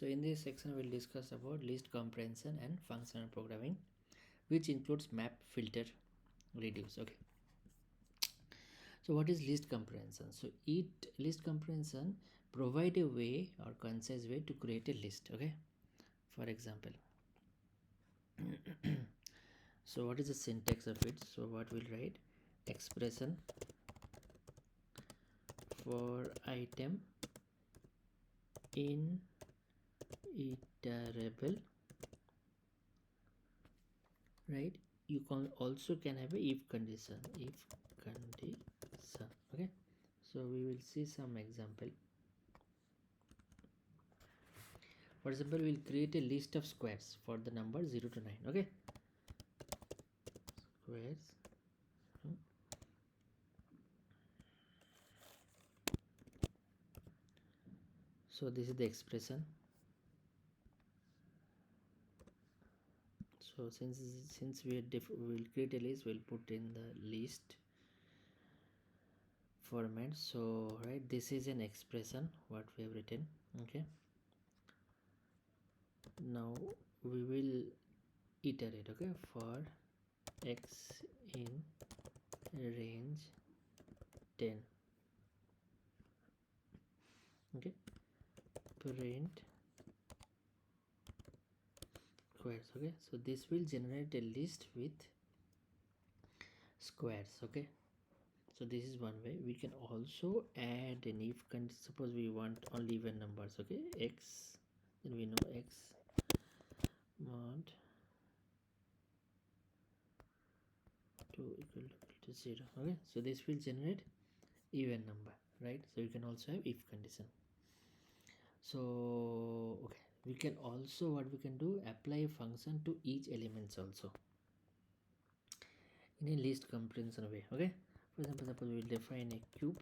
So in this section we'll discuss about list comprehension and functional programming, which includes map, filter, reduce. Okay, so what is list comprehension? So list comprehension provide a way or concise way to create a list. Okay, for example, so what is the syntax of it? So what we'll write: expression for item in iterable, right? You can also have a if condition. Okay, so we will see some example. For example, we'll create a list of squares for the number 0 to 9. Okay, squares. So this is the expression. So since we will create a list, we'll put in the list format. So right, this is an expression what we have written. Okay, now we will iterate. Okay, for x in range 10. Okay, print squares. Okay, so this will generate a list with squares. Okay, so this is one way. We can also add an if condition. Suppose we want only even numbers. Okay, x, then we know x mod 2 equal to 0. Okay, so this will generate even number, right? So you can also have if condition. So okay, we can also, what we can do, apply a function to each elements also in a list comprehension way. Okay, for example, suppose we will define a cube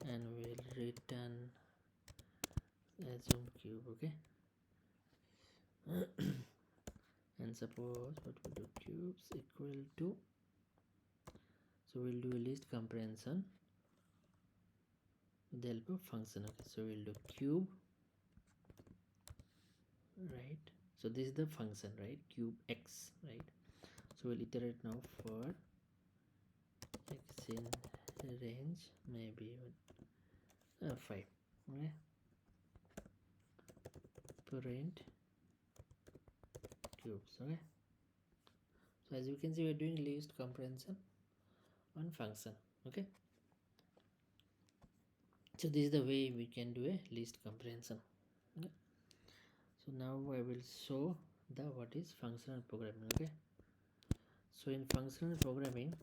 and we'll return assume cube. Okay, and suppose what we do, cubes equal to, so we'll do a list comprehension with the help of function. Okay, so we'll do cube, right? So this is the function, right? Cube x, right? So we'll iterate now for x in range maybe 5. Okay, print cubes. Okay, so as you can see, we're doing list comprehension on function. Okay, so this is the way we can do a list comprehension. Okay, so now I will show the what is functional programming. Okay, so in functional programming,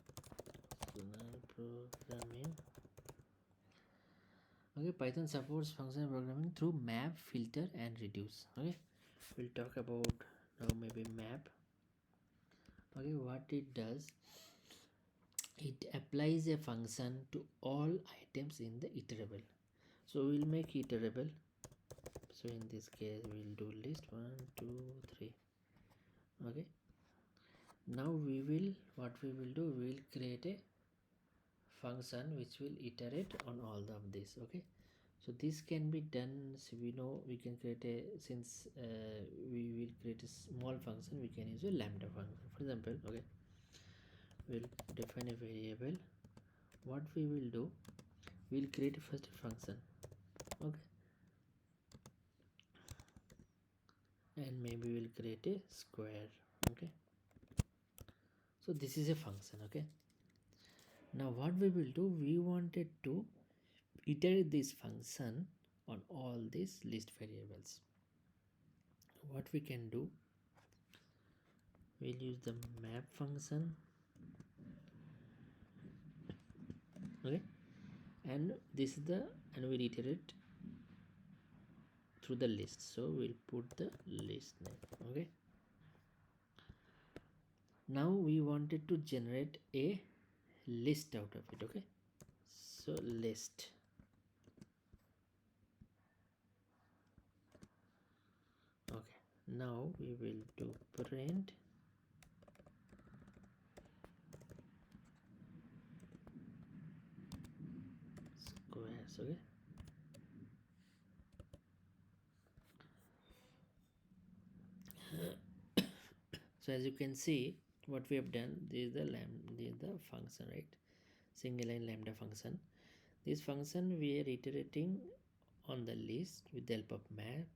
okay, Python supports functional programming through map, filter and reduce. Okay, we'll talk about now maybe map. Okay, what it does, it applies a function to all items in the iterable. So we'll make iterable. So in this case we'll do list 1 2 3. Okay, now we will, what we will do, we will create a function which will iterate on all of this. Okay, so this can be done. So we know we can create a, since we will create a small function, we can use a lambda function, for example. Okay, we'll define a variable. What we will do, we'll create first a function. Okay, and maybe we'll create a square. Okay, so this is a function. Okay, now what we will do, we wanted to iterate this function on all these list variables. What we can do, we'll use the map function. Okay, and this is the, and we'll iterate through the list. So we'll put the list name. Okay, now we wanted to generate a list out of it. Okay, so list. Okay, now we will do print squares. Okay, so as you can see, what we have done, this is the function, right? Single line lambda function. This function we are iterating on the list with the help of map,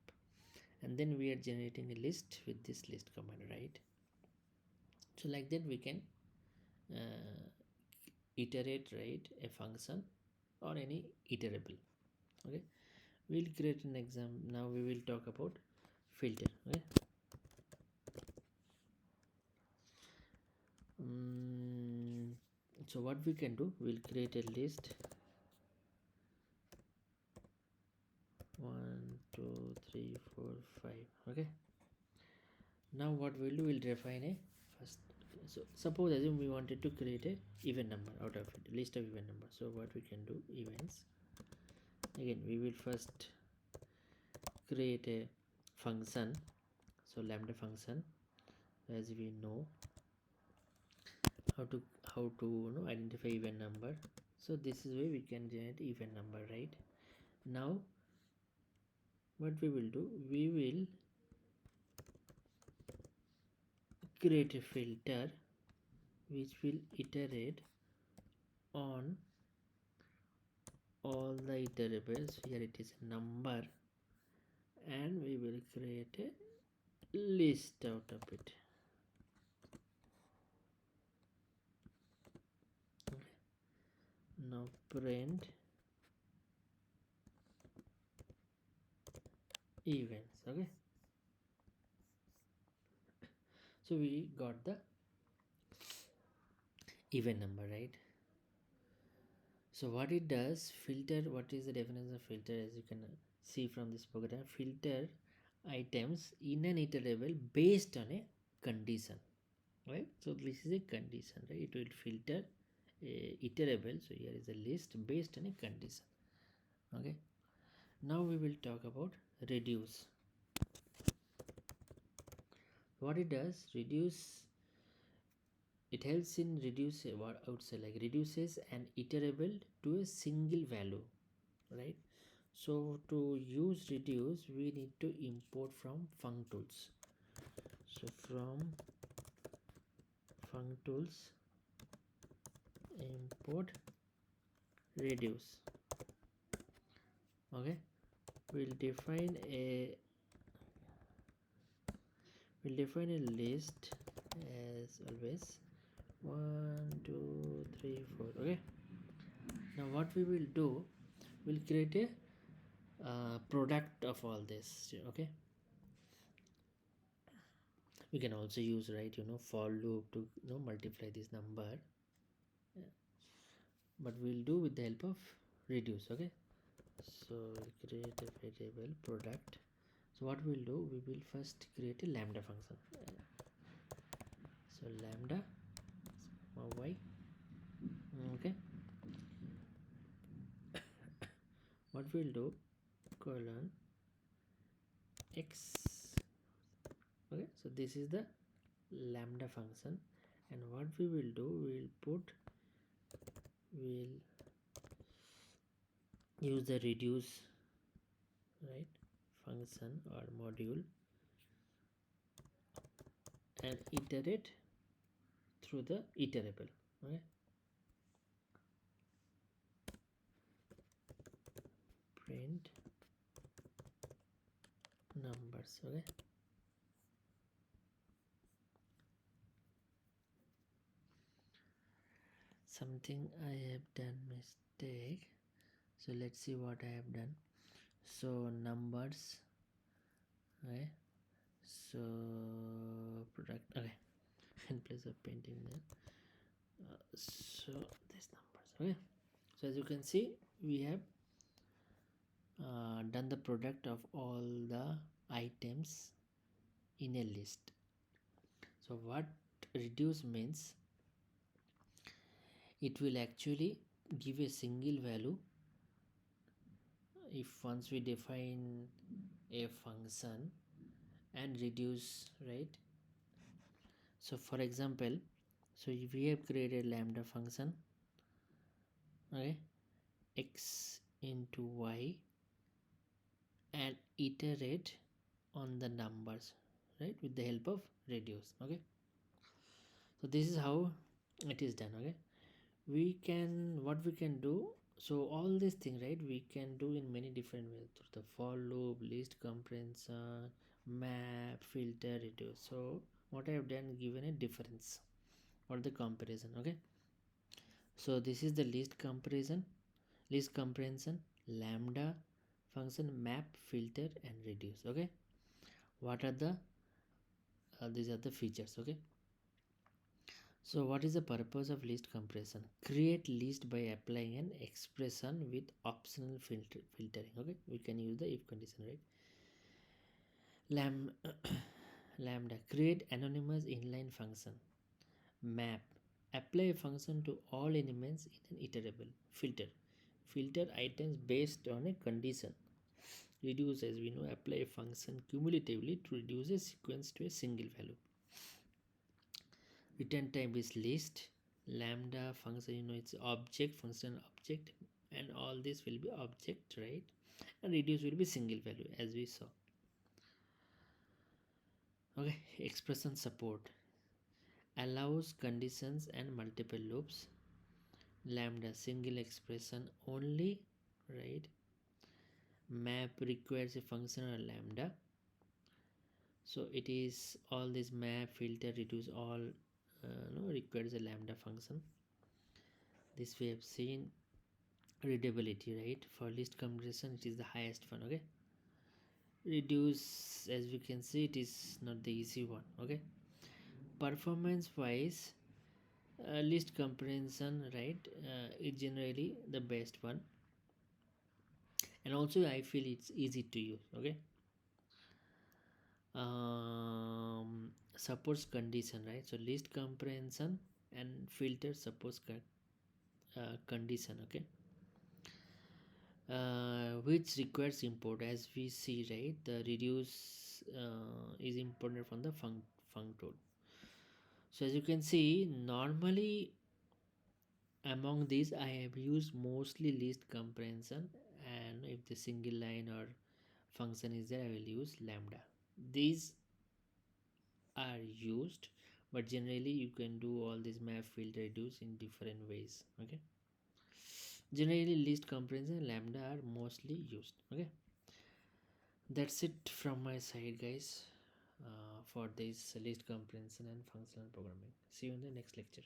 and then we are generating a list with this list command, right? So like that we can uh, iterate, right, a function or any iterable. Okay, we'll create an example. Now we will talk about filter. Okay, so what we can do, we'll create a list 1 2 3 4 5. Okay, now what we'll do, we'll define a first. So suppose assume we wanted to create a even number out of it, list of even number. So what we can do, events. Again we will first create a function, so lambda function, as we know how to identify even number. So this is where we can generate even number, right? Now what we will do, we will create a filter which will iterate on all the iterables. Here it is a number, and we will create a list out of it. Okay. Now print events. Okay, so we got the even number, right? So what it does, filter, what is the definition of filter? As you can see from this program, filter items in an iterable based on a condition, right? So this is a condition, right? It will filter a iterable. So here is a list based on a condition. Okay, now we will talk about reduce. What it does, reduce, it helps in reduce what I would say, like reduces an iterable to a single value, right? So to use reduce, we need to import from functools. So from functools, import reduce. Okay, we'll define a list as always 1 2 3 4. Okay, now what we will do, we'll create a product of all this. Okay, we can also use, right, for loop to multiply this number. Yeah. But we'll do with the help of reduce. Okay, so we'll create a variable product. So what we'll do, we will first create a lambda function. So lambda y. Okay, what we'll do, colon x. Okay, so this is the lambda function, and what we will do, we'll use the reduce, right, function or module, and iterate through the iterable. Okay, print numbers. Okay, something I have done mistake, so let's see what I have done. So numbers. Okay, so product. Okay, in place of painting there, so these numbers. Okay, so as you can see, we have done the product of all the items in a list. So what reduce means, it will actually give a single value if once we define a function and reduce, right? So for example, so if we have created lambda function, okay, x into y and iterate on the numbers, right, with the help of reduce. Okay, so this is how it is done. Okay, we can, what we can do, so all these things, right, we can do in many different ways through the for loop, list comprehension, map, filter, reduce. So what I have done, given a difference or the comparison. Okay, so this is the list comprehension, lambda function, map, filter and reduce. Okay, what are the these are the features. Okay, so what is the purpose of list compression? Create list by applying an expression with optional filtering. Okay, we can use the if condition, right? Lam Lambda, create anonymous inline function. Map, apply a function to all elements in an iterable. Filter items based on a condition. Reduce, as we know, apply a function cumulatively to reduce a sequence to a single value. Return type is list. Lambda function, you know, it's object, function object, and all this will be object, right? And reduce will be single value, as we saw. Okay, expression support allows conditions and multiple loops. Lambda, single expression only, right? Map requires a function or lambda, so it is all this map, filter, reduce, all no, requires a lambda function. This we have seen. Readability, right, for list compression it is the highest one. Okay, reduce, as we can see, it is not the easy one. Okay, performance wise, list comprehension, right, is generally the best one, and also I feel it's easy to use. Okay, supports condition, right, so list comprehension and filter supports condition. Okay, which requires import, as we see, right, the reduce is imported from the func tool. So as you can see, normally among these I have used mostly list comprehension, and if the single line or function is there, I will use lambda. These are used, but generally you can do all these map, filter, reduce in different ways. Okay, generally list comprehension, lambda are mostly used. Okay, that's it from my side, guys, for this list comprehension and functional programming. See you in the next lecture.